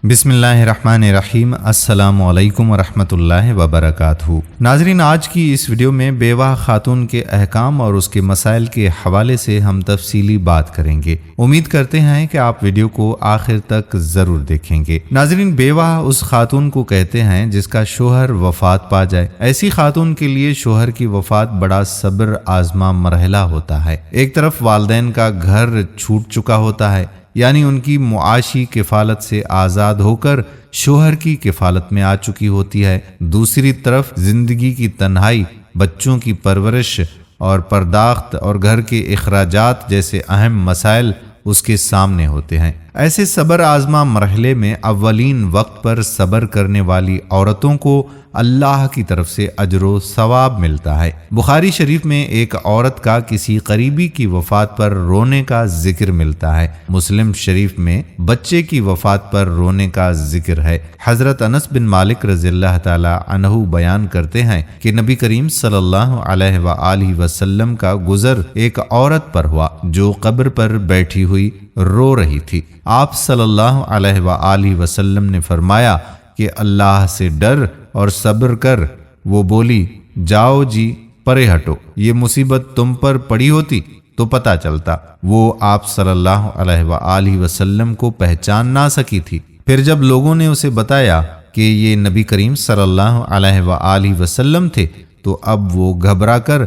بسم اللہ الرحمن الرحیم۔ السلام علیکم ورحمۃ وبرکاتہ۔ ناظرین، آج کی اس ویڈیو میں بیوہ خاتون کے احکام اور اس کے مسائل کے حوالے سے ہم تفصیلی بات کریں گے۔ امید کرتے ہیں کہ آپ ویڈیو کو آخر تک ضرور دیکھیں گے۔ ناظرین، بیوہ اس خاتون کو کہتے ہیں جس کا شوہر وفات پا جائے۔ ایسی خاتون کے لیے شوہر کی وفات بڑا صبر آزما مرحلہ ہوتا ہے۔ ایک طرف والدین کا گھر چھوٹ چکا ہوتا ہے، یعنی ان کی معاشی کفالت سے آزاد ہو کر شوہر کی کفالت میں آ چکی ہوتی ہے۔ دوسری طرف زندگی کی تنہائی، بچوں کی پرورش اور پرداخت اور گھر کے اخراجات جیسے اہم مسائل اس کے سامنے ہوتے ہیں۔ ایسے صبر آزما مرحلے میں اولین وقت پر صبر کرنے والی عورتوں کو اللہ کی طرف سے اجر و ثواب ملتا ہے۔ بخاری شریف میں ایک عورت کا کسی قریبی کی وفات پر رونے کا ذکر ملتا ہے۔ مسلم شریف میں بچے کی وفات پر رونے کا ذکر ہے۔ حضرت انس بن مالک رضی اللہ تعالی عنہ بیان کرتے ہیں کہ نبی کریم صلی اللہ علیہ وآلہ وسلم کا گزر ایک عورت پر ہوا جو قبر پر بیٹھی ہوئی رو رہی تھی۔ آپ صلی اللہ علیہ وآلہ وسلم نے فرمایا کہ اللہ سے ڈر اور صبر کر۔ وہ بولی، جاؤ جی پرے ہٹو، یہ مصیبت تم پر پڑی ہوتی تو پتہ چلتا۔ وہ آپ صلی اللہ علیہ وآلہ وسلم کو پہچان نہ سکی تھی۔ پھر جب لوگوں نے اسے بتایا کہ یہ نبی کریم صلی اللہ علیہ وآلہ وسلم تھے تو اب وہ گھبرا کر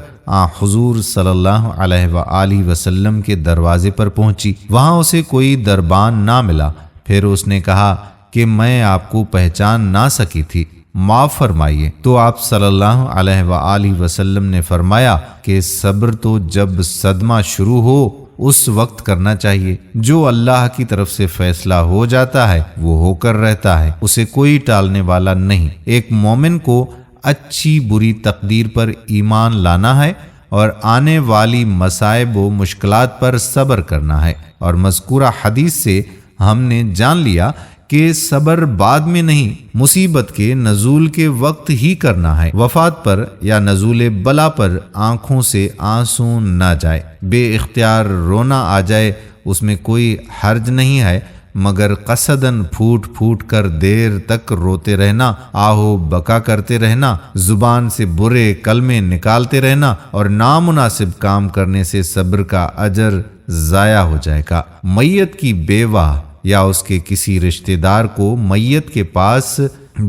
حضور صلی اللہ علیہ وآلہ وسلم کے دروازے پر پہنچی۔ وہاں اسے کوئی دربان نہ ملا۔ پھر اس نے کہا کہ میں آپ کو پہچان نہ سکی تھی، معاف فرمائیے۔ تو آپ صلی اللہ علیہ وآلہ وسلم نے فرمایا کہ صبر تو جب صدمہ شروع ہو اس وقت کرنا چاہیے۔ جو اللہ کی طرف سے فیصلہ ہو جاتا ہے وہ ہو کر رہتا ہے، اسے کوئی ٹالنے والا نہیں۔ ایک مومن کو اچھی بری تقدیر پر ایمان لانا ہے اور آنے والی مصائب و مشکلات پر صبر کرنا ہے۔ اور مذکورہ حدیث سے ہم نے جان لیا کہ صبر بعد میں نہیں، مصیبت کے نزول کے وقت ہی کرنا ہے۔ وفات پر یا نزول بلا پر آنکھوں سے آنسو نہ جائے، بے اختیار رونا آ جائے، اس میں کوئی حرج نہیں ہے، مگر قصداً پھوٹ پھوٹ کر دیر تک روتے رہنا، آہو بکا کرتے رہنا، زبان سے برے کلمے نکالتے رہنا اور نامناسب کام کرنے سے صبر کا اجر ضائع ہو جائے گا۔ میت کی بیوہ یا اس کے کسی رشتہ دار کو میت کے پاس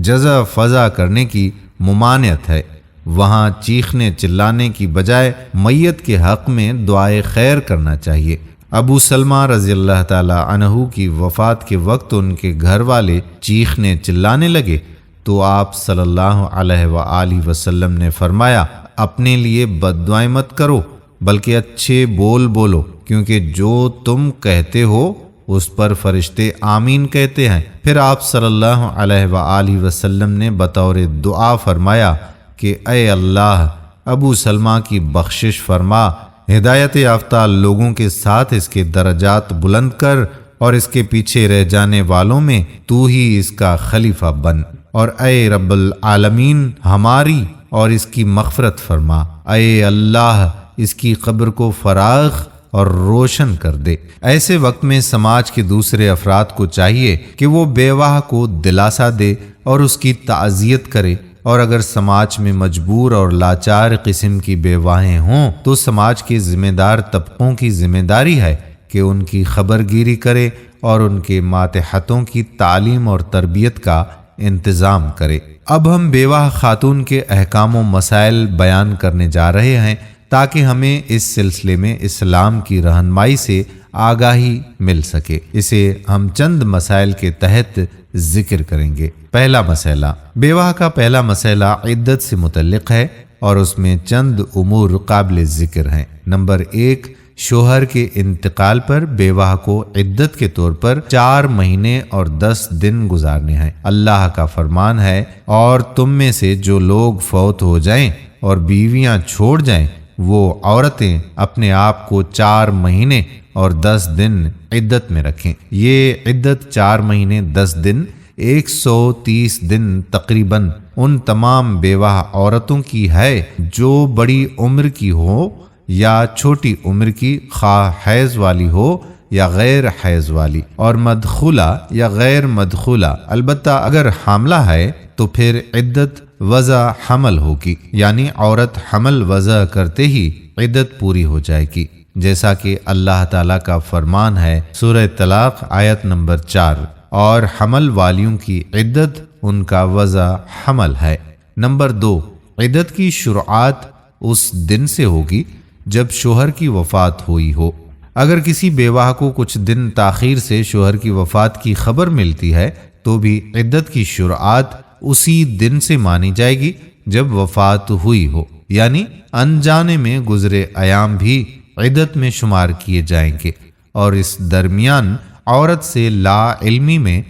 جزا فضا کرنے کی ممانعت ہے۔ وہاں چیخنے چلانے کی بجائے میت کے حق میں دعائے خیر کرنا چاہیے۔ ابو سلمہ رضی اللہ تعالی عنہ کی وفات کے وقت ان کے گھر والے چیخنے چلانے لگے تو آپ صلی اللہ علیہ وآلہ وسلم نے فرمایا، اپنے لیے بد دعائیں مت کرو بلکہ اچھے بول بولو، کیونکہ جو تم کہتے ہو اس پر فرشتے آمین کہتے ہیں۔ پھر آپ صلی اللہ علیہ وآلہ وسلم نے بطور دعا فرمایا کہ اے اللہ، ابو سلمہ کی بخشش فرما، ہدایت یافتہ لوگوں کے ساتھ اس کے درجات بلند کر اور اس کے پیچھے رہ جانے والوں میں تو ہی اس کا خلیفہ بن، اور اے رب العالمین ہماری اور اس کی مغفرت فرما۔ اے اللہ، اس کی قبر کو فراغ اور روشن کر دے۔ ایسے وقت میں سماج کے دوسرے افراد کو چاہیے کہ وہ بیوہ کو دلاسا دے اور اس کی تعزیت کرے، اور اگر سماج میں مجبور اور لاچار قسم کی بیواہیں ہوں تو سماج کے ذمہ دار طبقوں کی ذمہ داری ہے کہ ان کی خبر گیری کرے اور ان کے ماتحتوں کی تعلیم اور تربیت کا انتظام کرے۔ اب ہم بیوہ خاتون کے احکام و مسائل بیان کرنے جا رہے ہیں تاکہ ہمیں اس سلسلے میں اسلام کی رہنمائی سے آگاہی مل سکے۔ اسے ہم چند مسائل کے تحت ذکر کریں گے۔ پہلا مسئلہ، بیوہ کا پہلا مسئلہ عدت سے متعلق ہے اور اس میں چند امور قابل ذکر ہیں۔ نمبر 1، شوہر کے انتقال پر بیوہ کو عدت کے طور پر 4 مہینے اور 10 دن گزارنے ہیں۔ اللہ کا فرمان ہے، اور تم میں سے جو لوگ فوت ہو جائیں اور بیویاں چھوڑ جائیں وہ عورتیں اپنے آپ کو 4 مہینے اور 10 دن عدت میں رکھیں۔ یہ عدت 4 مہینے 10 دن 130 دن تقریباً ان تمام بیوہ عورتوں کی ہے جو بڑی عمر کی ہو یا چھوٹی عمر کی، خواہ حیض والی ہو یا غیر حیض والی، اور مدخولہ یا غیر مدخولہ، البتہ اگر حاملہ ہے تو پھر عدت وضع حمل ہوگی، یعنی عورت حمل وضع کرتے ہی عدت پوری ہو جائے گی، جیسا کہ اللہ تعالیٰ کا فرمان ہے سورہ طلاق آیت نمبر 4، اور حمل والیوں کی عدت ان کا وضع حمل ہے۔ نمبر 2، عدت کی شروعات اس دن سے ہوگی جب شوہر کی وفات ہوئی ہو۔ اگر کسی بیوہ کو کچھ دن تاخیر سے شوہر کی وفات کی خبر ملتی ہے تو بھی عدت کی شروعات اسی دن سے مانی جائے گی جب وفات ہوئی ہو، یعنی انجانے میں گزرے ایام بھی عدت میں شمار کیے جائیں گے، اور اس درمیان عورت سے لا علمی میں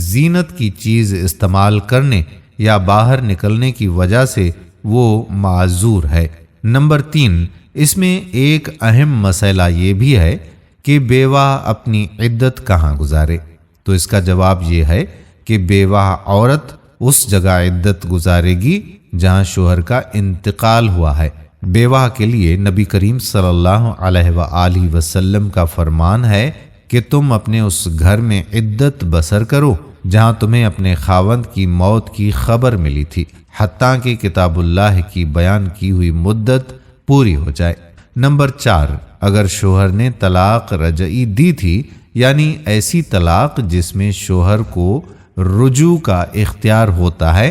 زینت کی چیز استعمال کرنے یا باہر نکلنے کی وجہ سے وہ معذور ہے۔ نمبر 3، اس میں ایک اہم مسئلہ یہ بھی ہے کہ بیوہ اپنی عدت کہاں گزارے، تو اس کا جواب یہ ہے کہ بیوہ عورت اس جگہ عدت گزارے گی جہاں شوہر کا انتقال ہوا ہے۔ بیوہ کے لیے نبی کریم صلی اللہ علیہ وآلہ وسلم کا فرمان ہے کہ تم اپنے اس گھر میں عدت بسر کرو جہاں تمہیں اپنے خاوند کی موت کی خبر ملی تھی، حتیٰ کہ کتاب اللہ کی بیان کی ہوئی مدت پوری ہو جائے۔ نمبر 4، اگر شوہر نے طلاق رجعی دی تھی، یعنی ایسی طلاق جس میں شوہر کو رجوع کا اختیار ہوتا ہے،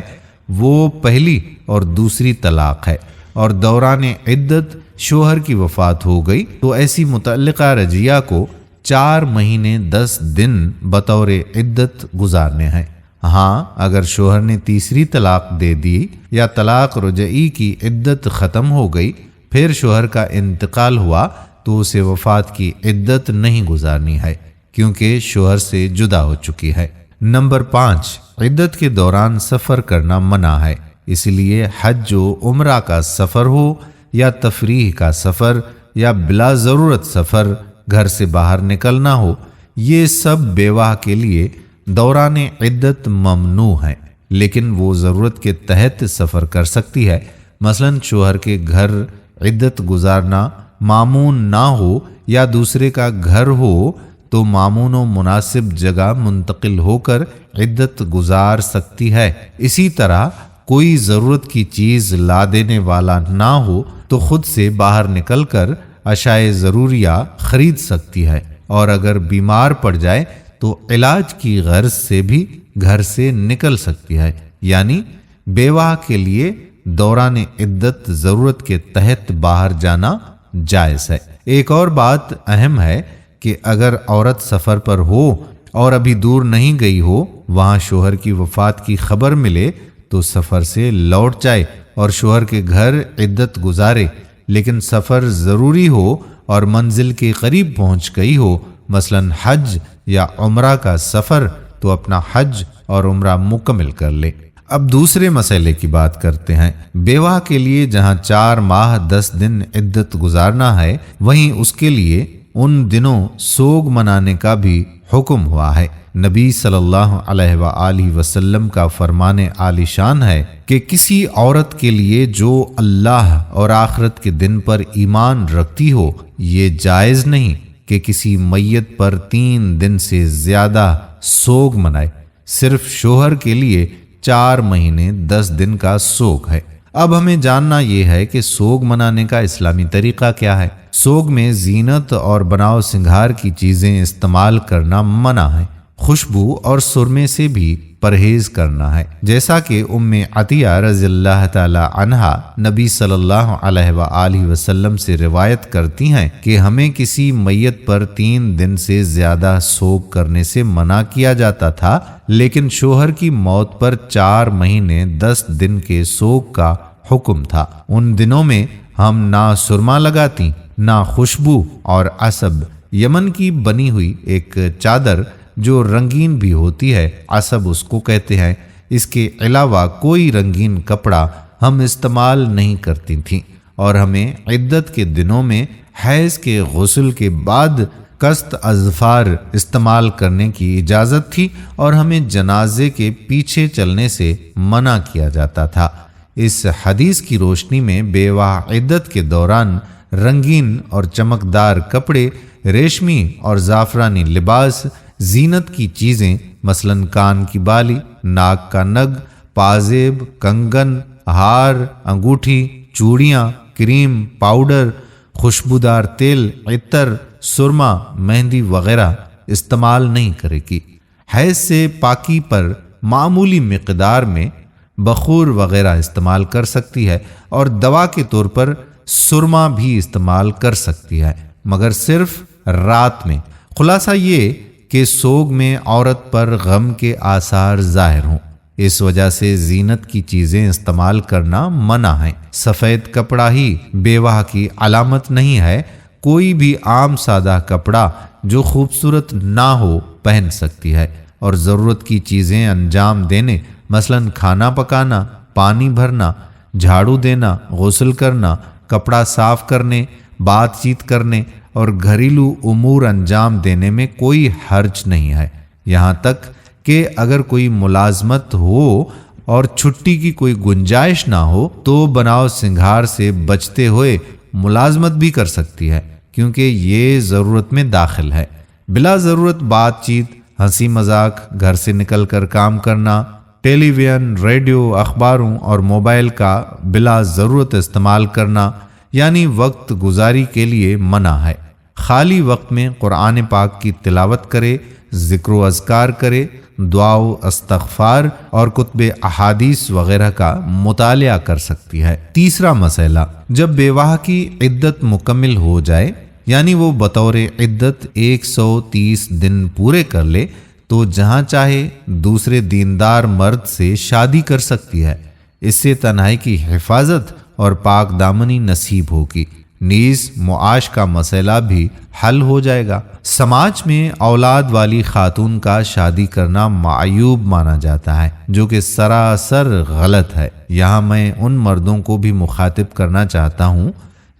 وہ پہلی اور دوسری طلاق ہے، اور دوران عدت شوہر کی وفات ہو گئی، تو ایسی متعلقہ رجعیہ کو 4 مہینے 10 دن بطور عدت گزارنے ہیں۔ ہاں، اگر شوہر نے تیسری طلاق دے دی یا طلاق رجعی کی عدت ختم ہو گئی، پھر شوہر کا انتقال ہوا، تو اسے وفات کی عدت نہیں گزارنی ہے کیونکہ شوہر سے جدا ہو چکی ہے۔ نمبر 5، عدت کے دوران سفر کرنا منع ہے، اس لیے حج و عمرہ کا سفر ہو یا تفریح کا سفر یا بلا ضرورت سفر، گھر سے باہر نکلنا ہو، یہ سب بیوہ کے لیے دوران عدت ممنوع ہے، لیکن وہ ضرورت کے تحت سفر کر سکتی ہے۔ مثلا شوہر کے گھر عدت گزارنا مامون نہ ہو یا دوسرے کا گھر ہو تو مامون و مناسب جگہ منتقل ہو کر عدت گزار سکتی ہے۔ اسی طرح کوئی ضرورت کی چیز لا دینے والا نہ ہو تو خود سے باہر نکل کر اشیاء ضروریہ خرید سکتی ہے، اور اگر بیمار پڑ جائے تو علاج کی غرض سے بھی گھر سے نکل سکتی ہے، یعنی بیوہ کے لیے دوران عدت ضرورت کے تحت باہر جانا جائز ہے۔ ایک اور بات اہم ہے کہ اگر عورت سفر پر ہو اور ابھی دور نہیں گئی ہو، وہاں شوہر کی وفات کی خبر ملے تو سفر سے لوٹ جائے اور شوہر کے گھر عدت گزارے، لیکن سفر ضروری ہو اور منزل کے قریب پہنچ گئی ہو، مثلا حج یا عمرہ کا سفر، تو اپنا حج اور عمرہ مکمل کر لے۔ اب دوسرے مسئلے کی بات کرتے ہیں۔ بیوہ کے لیے جہاں 4 ماہ 10 دن عدت گزارنا ہے، وہیں اس کے لیے ان دنوں سوگ منانے کا بھی حکم ہوا ہے۔ نبی صلی اللہ علیہ وآلہ وسلم کا فرمان عالی شان ہے کہ کسی عورت کے لیے جو اللہ اور آخرت کے دن پر ایمان رکھتی ہو، یہ جائز نہیں کہ کسی میت پر 3 دن سے زیادہ سوگ منائے۔ صرف شوہر کے لیے 4 مہینے 10 دن کا سوگ ہے۔ اب ہمیں جاننا یہ ہے کہ سوگ منانے کا اسلامی طریقہ کیا ہے۔ سوگ میں زینت اور بناؤ سنگھار کی چیزیں استعمال کرنا منع ہے۔ خوشبو اور سرمے سے بھی پرہیز کرنا ہے، جیسا کہ ام عطیہ رضی اللہ تعالی عنہا نبی صلی اللہ علیہ وآلہ وسلم سے روایت کرتی ہیں کہ ہمیں کسی میت پر 3 دن سے زیادہ سوگ کرنے سے منع کیا جاتا تھا، لیکن شوہر کی موت پر 4 مہینے 10 دن کے سوگ کا حکم تھا۔ ان دنوں میں ہم نہ سرما لگاتی نہ خوشبو اور عصب، یمن کی بنی ہوئی ایک چادر جو رنگین بھی ہوتی ہے، عصب اس کو کہتے ہیں، اس کے علاوہ کوئی رنگین کپڑا ہم استعمال نہیں کرتی تھیں، اور ہمیں عدت کے دنوں میں حیض کے غسل کے بعد کست اظفار استعمال کرنے کی اجازت تھی، اور ہمیں جنازے کے پیچھے چلنے سے منع کیا جاتا تھا۔ اس حدیث کی روشنی میں بیوہ عدت کے دوران رنگین اور چمکدار کپڑے ریشمی اور زعفرانی لباس، زینت کی چیزیں مثلاً کان کی بالی، ناک کا نگ، پازیب، کنگن، ہار، انگوٹھی، چوڑیاں، کریم، پاؤڈر، خوشبودار تیل، عطر، سرما، مہندی وغیرہ استعمال نہیں کرے گی۔ حیض سے پاکی پر معمولی مقدار میں بخور وغیرہ استعمال کر سکتی ہے اور دوا کے طور پر سرما بھی استعمال کر سکتی ہے، مگر صرف رات میں۔ خلاصہ یہ کہ سوگ میں عورت پر غم کے آثار ظاہر ہوں، اس وجہ سے زینت کی چیزیں استعمال کرنا منع ہے۔ سفید کپڑا ہی بیواہ کی علامت نہیں ہے، کوئی بھی عام سادہ کپڑا جو خوبصورت نہ ہو پہن سکتی ہے، اور ضرورت کی چیزیں انجام دینے مثلاً کھانا پکانا، پانی بھرنا، جھاڑو دینا، غسل کرنا، کپڑا صاف کرنے، بات چیت کرنے اور گھریلو امور انجام دینے میں کوئی حرج نہیں ہے، یہاں تک کہ اگر کوئی ملازمت ہو اور چھٹی کی کوئی گنجائش نہ ہو تو بناؤ سنگھار سے بچتے ہوئے ملازمت بھی کر سکتی ہے، کیونکہ یہ ضرورت میں داخل ہے۔ بلا ضرورت بات چیت، ہنسی مذاق، گھر سے نکل کر کام کرنا، ٹیلی ویژن، ریڈیو، اخباروں اور موبائل کا بلا ضرورت استعمال کرنا یعنی وقت گزاری کے لیے منع ہے۔ خالی وقت میں قرآن پاک کی تلاوت کرے، ذکر و اذکار کرے، دعا و استغفار اور کتب احادیث وغیرہ کا مطالعہ کر سکتی ہے۔ تیسرا مسئلہ، جب بیواہ کی عدت مکمل ہو جائے یعنی وہ بطور عدت 130 دن پورے کر لے تو جہاں چاہے دوسرے دیندار مرد سے شادی کر سکتی ہے، اس سے تنہائی کی حفاظت اور پاک دامنی نصیب ہوگی، نیز معاش کا مسئلہ بھی حل ہو جائے گا۔ سماج میں اولاد والی خاتون کا شادی کرنا معیوب مانا جاتا ہے، جو کہ سراسر غلط ہے۔ یہاں میں ان مردوں کو بھی مخاطب کرنا چاہتا ہوں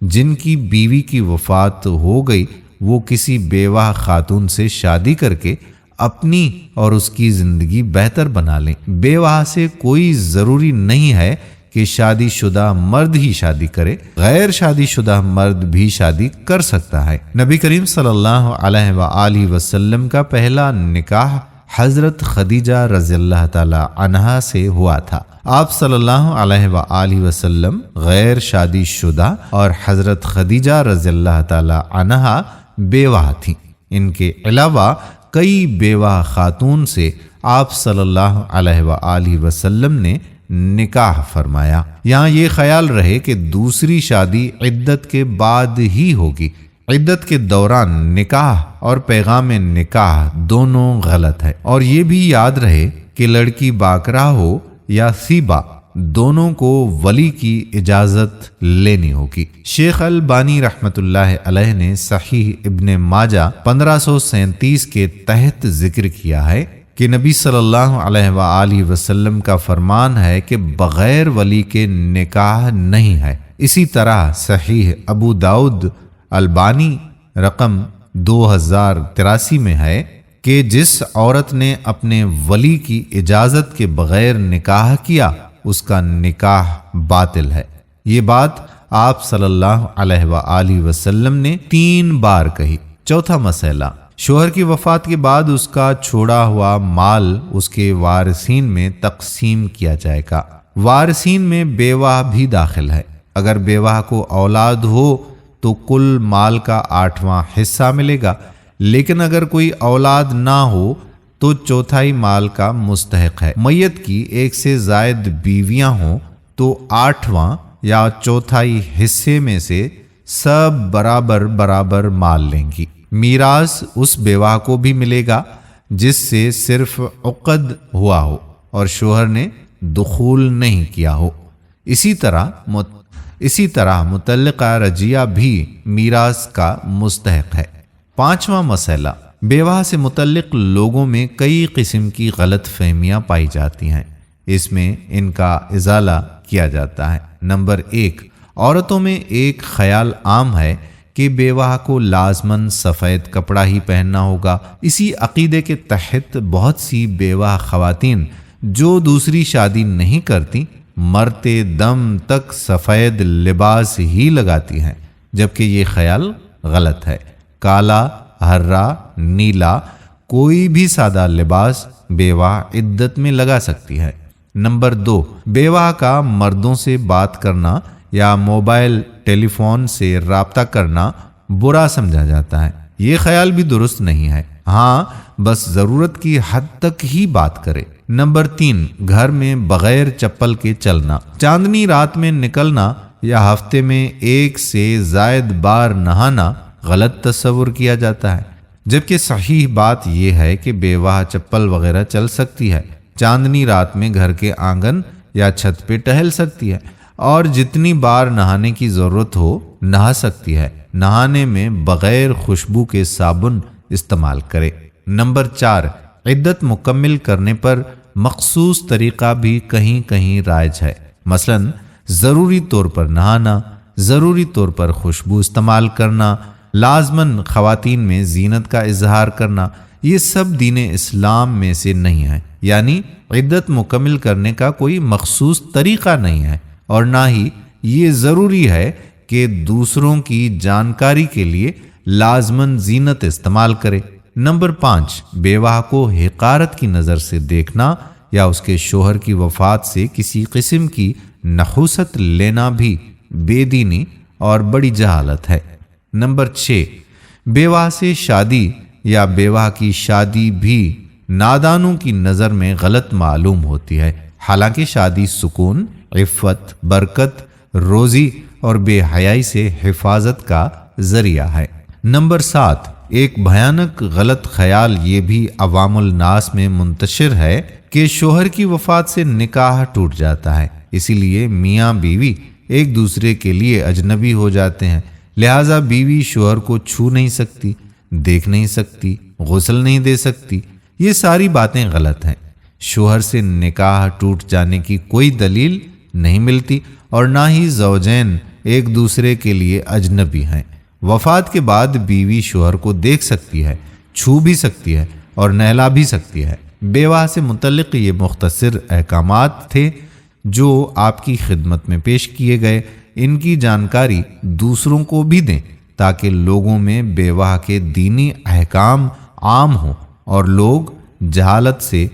جن کی بیوی کی وفات ہو گئی، وہ کسی بیوہ خاتون سے شادی کر کے اپنی اور اس کی زندگی بہتر بنا لیں۔ بیوہ سے کوئی ضروری نہیں ہے کہ شادی شدہ مرد ہی شادی کرے، غیر شادی شدہ مرد بھی شادی کر سکتا ہے۔ نبی کریم صلی اللہ علیہ وآلہ وسلم کا پہلا نکاح حضرت خدیجہ رضی اللہ تعالی عنہا سے ہوا تھا۔ آپ صلی اللہ علیہ وآلہ وسلم غیر شادی شدہ اور حضرت خدیجہ رضی اللہ تعالی عنہا بیوہ تھیں۔ ان کے علاوہ کئی بیوہ خاتون سے آپ صلی اللہ علیہ وآلہ وسلم نے نکاح فرمایا۔ یہاں یہ خیال رہے کہ دوسری شادی عدت کے بعد ہی ہوگی۔ عدت کے دوران نکاح اور پیغام نکاح دونوں غلط ہے، اور یہ بھی یاد رہے کہ لڑکی باکرہ ہو یا سیبا، دونوں کو ولی کی اجازت لینی ہوگی۔ شیخ البانی رحمۃ اللہ علیہ نے صحیح ابن ماجہ 1537 کے تحت ذکر کیا ہے کہ نبی صلی اللہ علیہ وآلہ وسلم کا فرمان ہے کہ بغیر ولی کے نکاح نہیں ہے۔ اسی طرح صحیح ابو داؤد البانی رقم 2083 میں ہے کہ جس عورت نے اپنے ولی کی اجازت کے بغیر نکاح کیا اس کا نکاح باطل ہے۔ یہ بات آپ صلی اللہ علیہ وآلہ وسلم نے 3 بار کہی۔ چوتھا مسئلہ، شوہر کی وفات کے بعد اس کا چھوڑا ہوا مال اس کے وارثین میں تقسیم کیا جائے گا۔ وارثین میں بیوہ بھی داخل ہے۔ اگر بیوہ کو اولاد ہو تو کل مال کا 8واں حصہ ملے گا، لیکن اگر کوئی اولاد نہ ہو تو چوتھائی مال کا مستحق ہے۔ میت کی 1 سے زائد بیویاں ہوں تو 8واں یا چوتھائی حصے میں سے سب برابر برابر مال لیں گی۔ میراث اس بیوہ کو بھی ملے گا جس سے صرف عقد ہوا ہو اور شوہر نے دخول نہیں کیا ہو۔ اسی طرح مطلقہ رجیہ بھی میراث کا مستحق ہے۔ 5واں مسئلہ، بیوہ سے متعلق لوگوں میں کئی قسم کی غلط فہمیاں پائی جاتی ہیں، اس میں ان کا ازالہ کیا جاتا ہے۔ نمبر 1، عورتوں میں ایک خیال عام ہے کہ بیوہ کو لازماً سفید کپڑا ہی پہننا ہوگا۔ اسی عقیدے کے تحت بہت سی بیوہ خواتین جو دوسری شادی نہیں کرتی مرتے دم تک سفید لباس ہی لگاتی ہیں، جبکہ یہ خیال غلط ہے۔ کالا، ہرا، نیلا کوئی بھی سادہ لباس بیوہ عدت میں لگا سکتی ہے۔ نمبر 2، بیوہ کا مردوں سے بات کرنا یا موبائل ٹیلی فون سے رابطہ کرنا برا سمجھا جاتا ہے۔ یہ خیال بھی درست نہیں ہے۔ ہاں، بس ضرورت کی حد تک ہی بات کرے۔ نمبر 3، گھر میں بغیر چپل کے چلنا، چاندنی رات میں نکلنا یا ہفتے میں 1 سے زائد بار نہانا غلط تصور کیا جاتا ہے، جبکہ صحیح بات یہ ہے کہ بیوہ چپل وغیرہ چل سکتی ہے، چاندنی رات میں گھر کے آنگن یا چھت پہ ٹہل سکتی ہے اور جتنی بار نہانے کی ضرورت ہو نہا سکتی ہے۔ نہانے میں بغیر خوشبو کے صابن استعمال کرے۔ نمبر 4، عدت مکمل کرنے پر مخصوص طریقہ بھی کہیں کہیں رائج ہے، مثلا ضروری طور پر نہانا، ضروری طور پر خوشبو استعمال کرنا، لازماً خواتین میں زینت کا اظہار کرنا، یہ سب دین اسلام میں سے نہیں ہے، یعنی عدت مکمل کرنے کا کوئی مخصوص طریقہ نہیں ہے، اور نہ ہی یہ ضروری ہے کہ دوسروں کی جانکاری کے لیے لازماً زینت استعمال کرے۔ نمبر 5، بیوہ کو حقارت کی نظر سے دیکھنا یا اس کے شوہر کی وفات سے کسی قسم کی نحوست لینا بھی بے دینی اور بڑی جہالت ہے۔ نمبر 6، بیوہ سے شادی یا بیوہ کی شادی بھی نادانوں کی نظر میں غلط معلوم ہوتی ہے، حالانکہ شادی سکون، عفت، برکت، روزی اور بے حیائی سے حفاظت کا ذریعہ ہے۔ نمبر 7، ایک بھیانک غلط خیال یہ بھی عوام الناس میں منتشر ہے کہ شوہر کی وفات سے نکاح ٹوٹ جاتا ہے، اسی لیے میاں بیوی ایک دوسرے کے لیے اجنبی ہو جاتے ہیں، لہٰذا بیوی شوہر کو چھو نہیں سکتی، دیکھ نہیں سکتی، غسل نہیں دے سکتی۔ یہ ساری باتیں غلط ہیں۔ شوہر سے نکاح ٹوٹ جانے کی کوئی دلیل نہیں ملتی اور نہ ہی زوجین ایک دوسرے کے لیے اجنبی ہیں۔ وفات کے بعد بیوی شوہر کو دیکھ سکتی ہے، چھو بھی سکتی ہے اور نہلا بھی سکتی ہے۔ بیوہ سے متعلق یہ مختصر احکامات تھے جو آپ کی خدمت میں پیش کیے گئے۔ ان کی جانکاری دوسروں کو بھی دیں تاکہ لوگوں میں بیوہ کے دینی احکام عام ہوں اور لوگ جہالت سے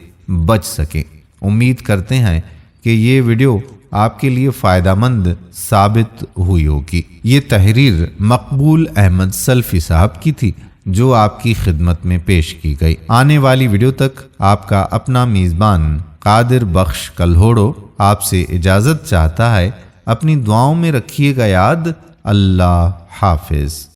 بچ سکیں۔ امید کرتے ہیں کہ یہ ویڈیو آپ کے لیے فائدہ مند ثابت ہوئی ہوگی۔ یہ تحریر مقبول احمد سلفی صاحب کی تھی جو آپ کی خدمت میں پیش کی گئی۔ آنے والی ویڈیو تک آپ کا اپنا میزبان قادر بخش کلہوڑو آپ سے اجازت چاہتا ہے۔ اپنی دعاؤں میں رکھیے گا یاد۔ اللہ حافظ۔